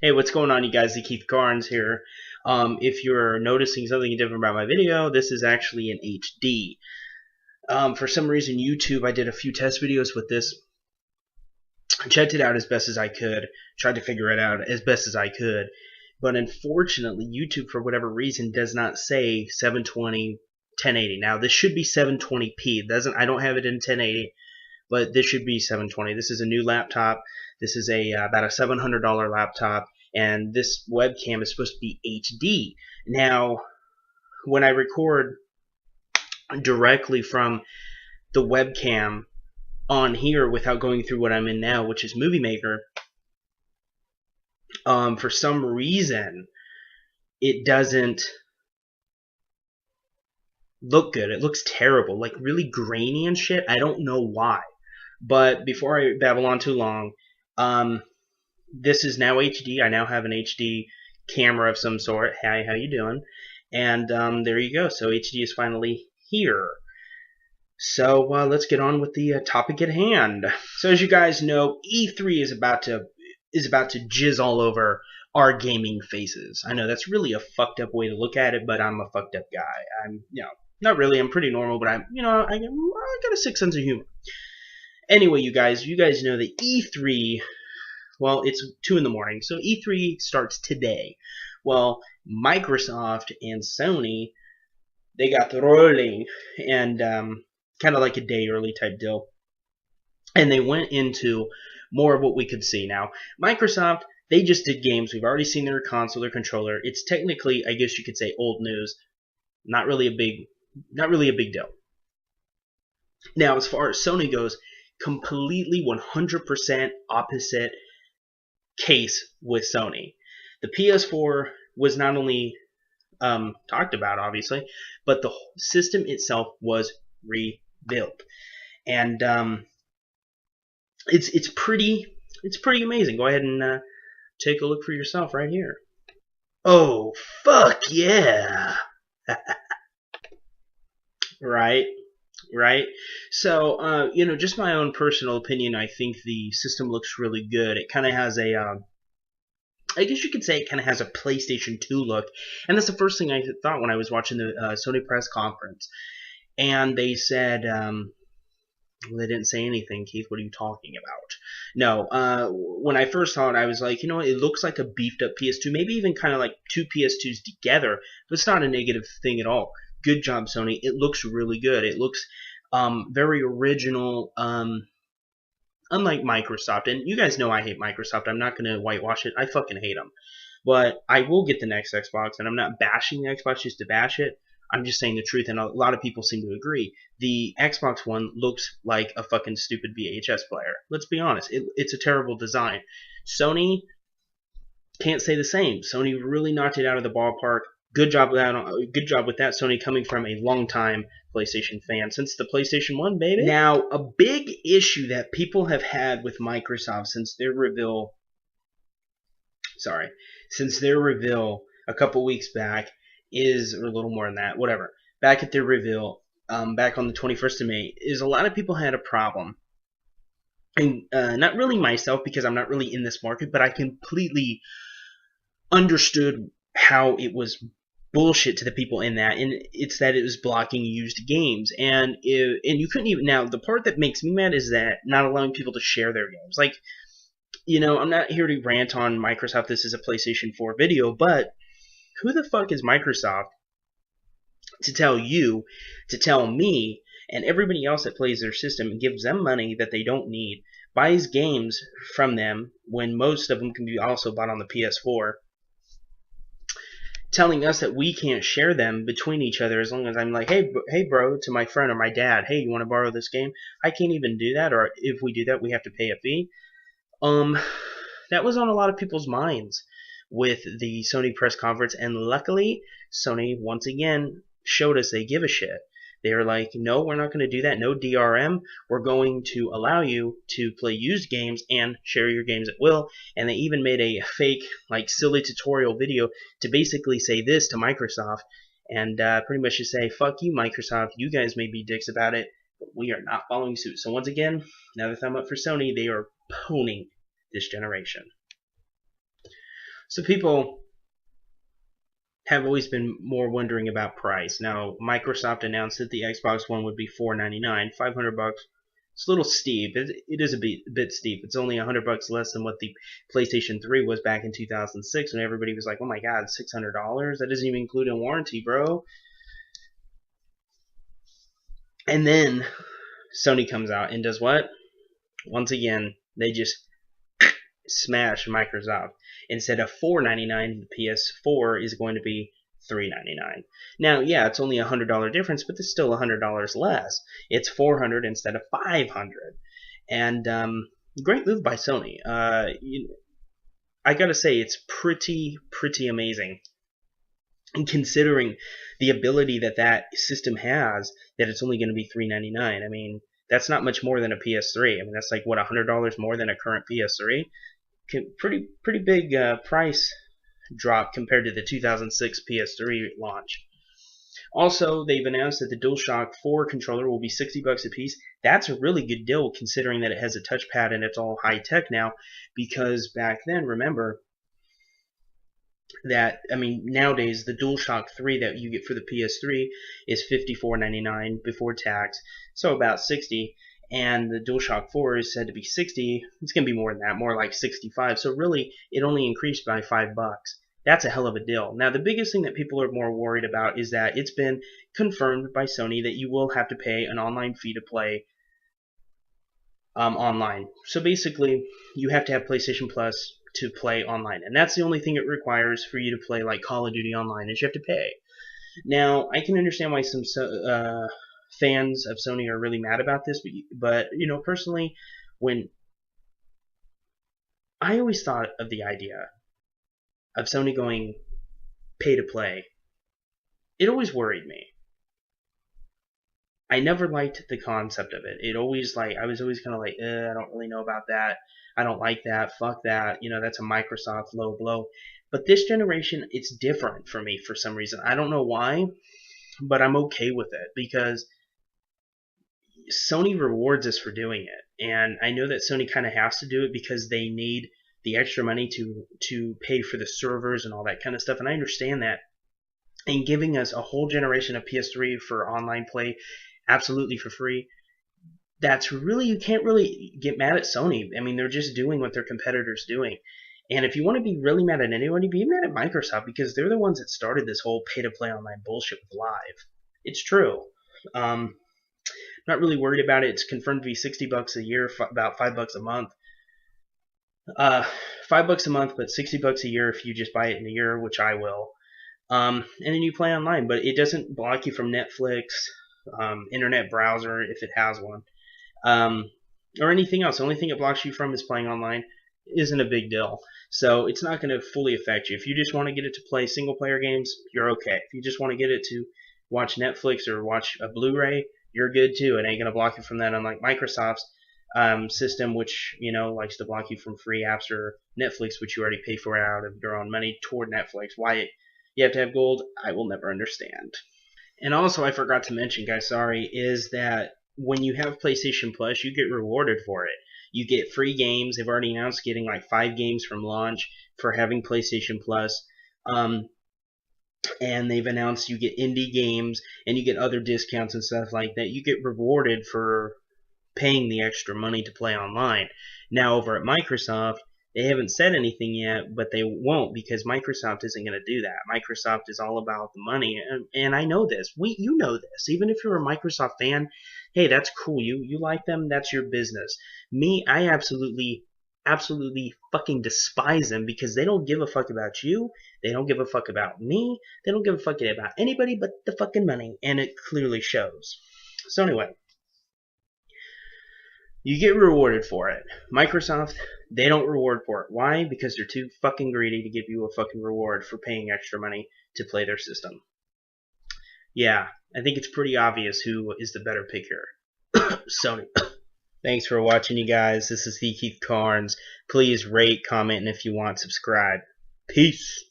Hey, what's going on, you guys? The Keith Carnes here. If you're noticing something different about my video, this is actually an HD. For some reason, YouTube, I did a few test videos with this. I checked it out as best as I could, tried to figure it out as best as I could. But unfortunately, YouTube, for whatever reason, does not say 720, 1080. Now, this should be 720p. I don't have it in 1080, but this should be 720. This is a new laptop. This is about a $700 laptop, and this webcam is supposed to be HD. Now, when I record directly from the webcam on here without going through what I'm in now, which is Movie Maker, for some reason, it doesn't look good. It looks terrible, like really grainy and shit. I don't know why. But before I babble on too long, this is now HD. I now have an HD camera of some sort. Hi, how you doing? And there you go. So HD is finally here. So let's get on with the topic at hand. So as you guys know, E3 is about to jizz all over our gaming faces. I know that's really a fucked up way to look at it, but I'm a fucked up guy. I'm, not really. I'm pretty normal, but I got a sick sense of humor. Anyway, you guys know that E3, well, it's 2 in the morning, so E3 starts today. Well, Microsoft and Sony, they got rolling, and kind of like a day early type deal. And they went into more of what we could see. Now, Microsoft, they just did games. We've already seen their console, their controller. It's technically, I guess you could say, old news. Not really a big deal. Now, as far as Sony goes, completely 100% opposite case with Sony. The PS4 was not only talked about, obviously, but the system itself was rebuilt, and it's pretty amazing. Go ahead and take a look for yourself right here. Oh fuck yeah! Right. So just my own personal opinion, I think the system looks really good. It kind of has a I guess you could say it kind of has a PlayStation 2 look, and that's the first thing I thought when I was watching the Sony press conference. And they said, they didn't say anything, Keith. What are you talking about? No, when I first saw it, I was like, it looks like a beefed up PS2, maybe even kind of like two PS2s together, but it's not a negative thing at all. Good job, Sony. It looks really good. It looks very original, unlike Microsoft. And you guys know I hate Microsoft. I'm not going to whitewash it. I fucking hate them. But I will get the next Xbox, and I'm not bashing the Xbox just to bash it. I'm just saying the truth, and a lot of people seem to agree. The Xbox One looks like a fucking stupid VHS player. Let's be honest. It's a terrible design. Sony can't say the same. Sony really knocked it out of the ballpark. Good job with that, Sony, coming from a long-time PlayStation fan since the PlayStation 1, baby. Now, a big issue that people have had with Microsoft since their reveal a couple weeks back is, or a little more than that, whatever, back at their reveal, back on the 21st of May, is a lot of people had a problem. And not really myself, because I'm not really in this market, but I completely understood how it was bullshit to the people in that, and it's that it was blocking used games, and you couldn't even. Now, the part that makes me mad is that not allowing people to share their games. Like, I'm not here to rant on Microsoft. This is a PlayStation 4 video, but who the fuck is Microsoft to tell you, to tell me, and everybody else that plays their system and gives them money that they don't need, buys games from them when most of them can be also bought on the PS4, telling us that we can't share them between each other as long as I'm like, hey bro, to my friend or my dad, hey, you want to borrow this game? I can't even do that, or if we do that, we have to pay a fee. That was on a lot of people's minds with the Sony press conference, and luckily, Sony once again showed us they give a shit. They were like, no, we're not going to do that. No DRM. We're going to allow you to play used games and share your games at will. And they even made a fake, silly tutorial video to basically say this to Microsoft, and pretty much just say, fuck you, Microsoft. You guys may be dicks about it, but we are not following suit. So once again, another thumb up for Sony. They are pwning this generation. So people have always been more wondering about price. Now, Microsoft announced that the Xbox One would be $499, $500. It's a little steep. It is a bit steep. It's only $100 less than what the PlayStation 3 was back in 2006, when everybody was like, "Oh my God, $600? That doesn't even include a warranty, bro." And then Sony comes out and does what? Once again, they just smash Microsoft. Instead of $499, the PS4 is going to be $399. Now, yeah, it's only a $100 difference, but it's still $100 less. It's $400 instead of $500, and great move by Sony. I gotta say, it's pretty amazing, and considering the ability that that system has, that it's only going to be $399. I mean, that's not much more than a PS3. I mean, that's like what, $100 more than a current PS3. Pretty big price drop compared to the 2006 PS3 launch. Also, they've announced that the DualShock 4 controller will be $60 a piece. That's a really good deal considering that it has a touchpad and it's all high tech now. Because back then, remember that, I mean, nowadays the DualShock 3 that you get for the PS3 is $54.99 before tax, so about $60. And the DualShock 4 is said to be $60. It's going to be more than that, more like $65. So really, it only increased by $5. That's a hell of a deal. Now, the biggest thing that people are more worried about is that it's been confirmed by Sony that you will have to pay an online fee to play online. So basically, you have to have PlayStation Plus to play online, and that's the only thing it requires for you to play like Call of Duty online, is you have to pay. Now, I can understand why some fans of Sony are really mad about this, but you know, personally, when I always thought of the idea of Sony going pay to play, it always worried me. I never liked the concept of it. It always, like, I was always kind of like, I don't really know about that. I don't like that. Fuck that. You know, that's a Microsoft low blow. But this generation, it's different for me for some reason. I don't know why, but I'm okay with it because Sony rewards us for doing it. And I know that Sony kind of has to do it because they need the extra money to pay for the servers and all that kind of stuff. And I understand that. And giving us a whole generation of PS3 for online play absolutely for free, that's really, you can't really get mad at Sony. I mean, they're just doing what their competitors doing. And if you want to be really mad at anybody, be mad at Microsoft, because they're the ones that started this whole pay-to-play online bullshit with Live. It's true. Not really worried about it. It's confirmed to be $60 a year, about $5 a month. $5 a month, but $60 a year if you just buy it in a year, which I will. And then you play online, but it doesn't block you from Netflix, internet browser if it has one, or anything else. The only thing it blocks you from is playing online. Isn't a big deal. So it's not going to fully affect you. If you just want to get it to play single player games, you're okay. If you just want to get it to watch Netflix or watch a Blu-ray, you're good too. It ain't going to block you from that, unlike Microsoft's system, which, you know, likes to block you from free apps or Netflix, which you already pay for out of your own money toward Netflix. Why you have to have gold, I will never understand. And also, I forgot to mention, guys, sorry, is that when you have PlayStation Plus, you get rewarded for it. You get free games. They've already announced getting like 5 games from launch for having PlayStation Plus. And they've announced you get indie games and you get other discounts and stuff like that. You get rewarded for paying the extra money to play online. Now, over at Microsoft, they haven't said anything yet, but they won't, because Microsoft isn't going to do that. Microsoft is all about the money, and I know this. You know this. Even if you're a Microsoft fan, hey, that's cool. You like them, that's your business. Me, I absolutely fucking despise them, because they don't give a fuck about you. They don't give a fuck about me. They don't give a fuck about anybody but the fucking money, and it clearly shows. So anyway, you get rewarded for it. Microsoft, they don't reward for it. Why? Because they're too fucking greedy to give you a fucking reward for paying extra money to play their system. Yeah, I think it's pretty obvious who is the better pick here. Sony. Thanks for watching, you guys. This is the Keith Carnes. Please rate, comment, and if you want, subscribe. Peace.